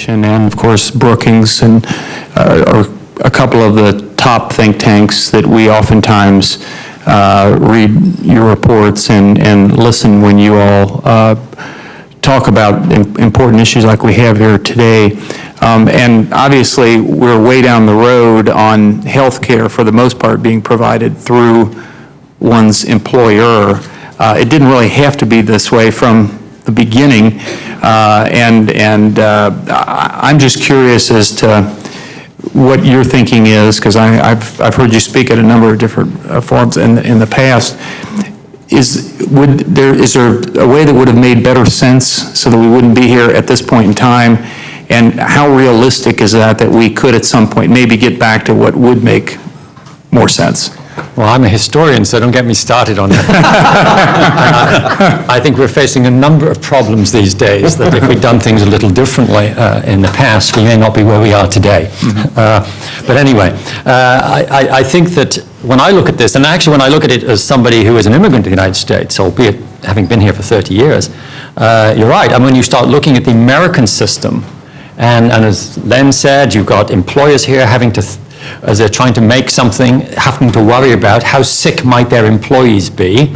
Foundation and, of course, Brookings and are a couple of the top think tanks that we oftentimes read your reports and listen when you all talk about important issues like we have here today. And obviously, we're way down the road on health care, for the most part, being provided through one's employer. It didn't really have to be this way from the beginning. I'm just curious as to what your thinking is, because I've heard you speak at a number of different forums in the past. Is there a way that would have made better sense so that we wouldn't be here at this point in time? And how realistic is that we could at some point maybe get back to what would make more sense? Well, I'm a historian, so don't get me started on that. I think we're facing a number of problems these days that if we'd done things a little differently in the past, we may not be where we are today. But anyway, I think that when I look at this, and actually when I look at it as somebody who is an immigrant to the United States, albeit having been here for 30 years, you're right. I mean, when you start looking at the American system, and as Len said, you've got employers here having to, as they're trying to make something, having to worry about how sick might their employees be.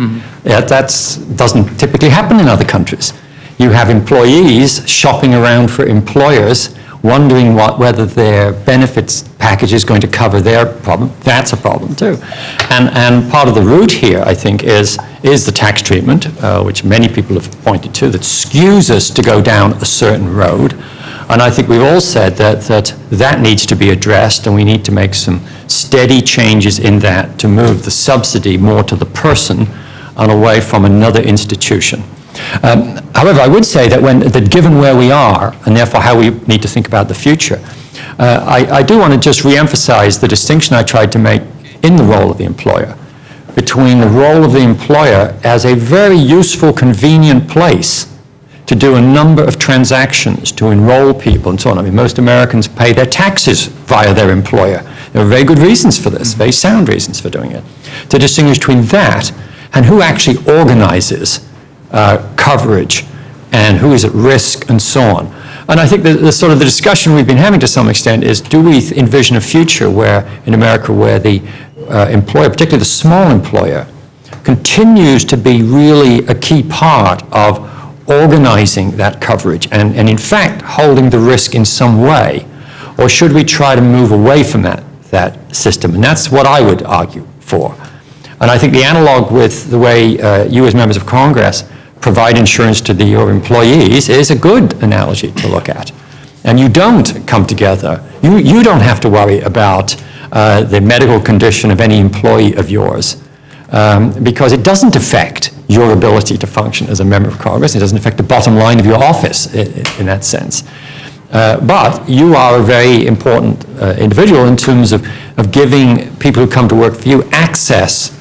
Yeah, that doesn't typically happen in other countries. You have employees shopping around for employers, wondering whether their benefits package is going to cover their problem. That's a problem too. And part of the root here, I think, is the tax treatment, which many people have pointed to, that skews us to go down a certain road. And I think we've all said that needs to be addressed, and we need to make some steady changes in that to move the subsidy more to the person and away from another institution. However, I would say that given where we are, and therefore how we need to think about the future, I do want to just re-emphasize the distinction I tried to make in the role of the employer between the role of the employer as a very useful, convenient place to do a number of transactions, to enroll people and so on. I mean, most Americans pay their taxes via their employer. There are very good reasons for this, very sound reasons for doing it. To distinguish between that and who actually organizes coverage and who is at risk and so on. And I think the sort of the discussion we've been having to some extent is, do we envision a future where, in America, where the employer, particularly the small employer, continues to be really a key part of organizing that coverage and in fact holding the risk in some way, or should we try to move away from that system? And that's what I would argue for. And I think the analog with the way you as members of Congress provide insurance to your employees is a good analogy to look at. And you don't come together, you don't have to worry about the medical condition of any employee of yours, because it doesn't affect your ability to function as a member of Congress. It doesn't affect the bottom line of your office in that sense. But you are a very important individual in terms of giving people who come to work for you access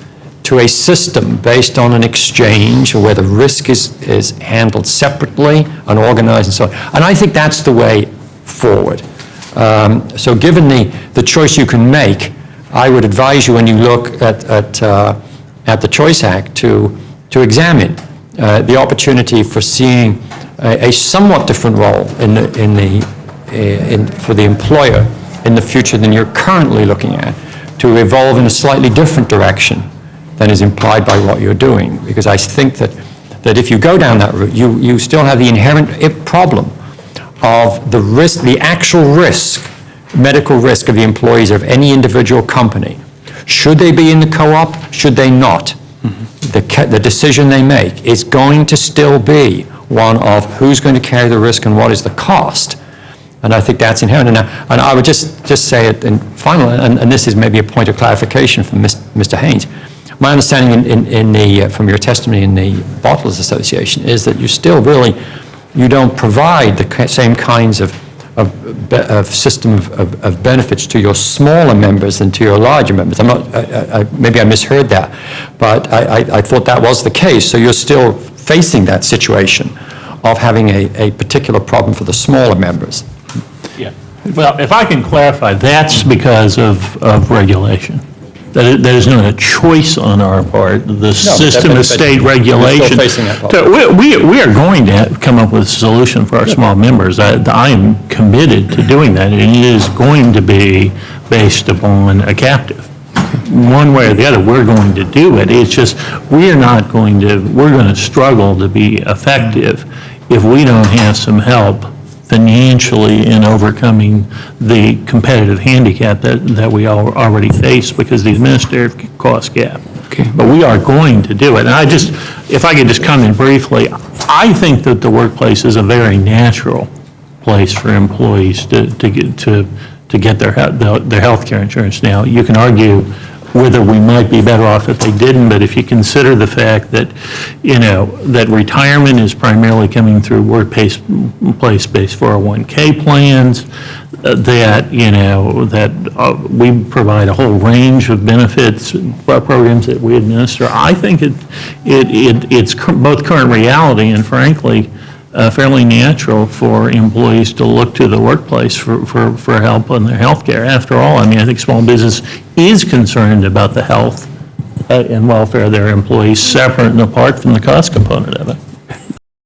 to a system based on an exchange, or where the risk is handled separately and organized and so on. And I think that's the way forward. So given the choice you can make, I would advise you, when you look at the Choice Act, to examine the opportunity for seeing a somewhat different role for the employer in the future than you're currently looking at, to evolve in a slightly different direction than is implied by what you're doing. Because I think that if you go down that route, you still have the inherent problem of the risk, the actual risk, medical risk of the employees of any individual company. Should they be in the co-op? Should they not? The decision they make is going to still be one of who's going to carry the risk and what is the cost. And I think that's inherent. And I would just say it in final, and this is maybe a point of clarification from Mr. Haynes. My understanding from your testimony in the Bottlers Association is that you still you don't provide the same kinds of system of benefits to your smaller members than to your larger members. Maybe I misheard that, but I thought that was the case. So you're still facing that situation of having a particular problem for the smaller members. Yeah. Well, if I can clarify, that's because of regulation. That is not a choice on our part. The system but of state we're still regulation. facing that So we are going to come up with a solution for our small members. I am committed to doing that, and it is going to be based upon a captive. One way or the other, we're going to do it. It's just, we're going to struggle to be effective if we don't have some help financially in overcoming the competitive handicap that we already face because of the administrative cost gap. Okay. But we are going to do it. And if I could just comment briefly, I think that the workplace is a very natural place for employees to get their health care insurance. Now, you can argue whether we might be better off if they didn't, but if you consider the fact that, that retirement is primarily coming through workplace-based 401k plans, that we provide a whole range of benefits programs that we administer, I think it's both current reality and frankly, fairly natural for employees to look to the workplace for help on their health care. After all, I think small business is concerned about the health and welfare of their employees separate and apart from the cost component of it.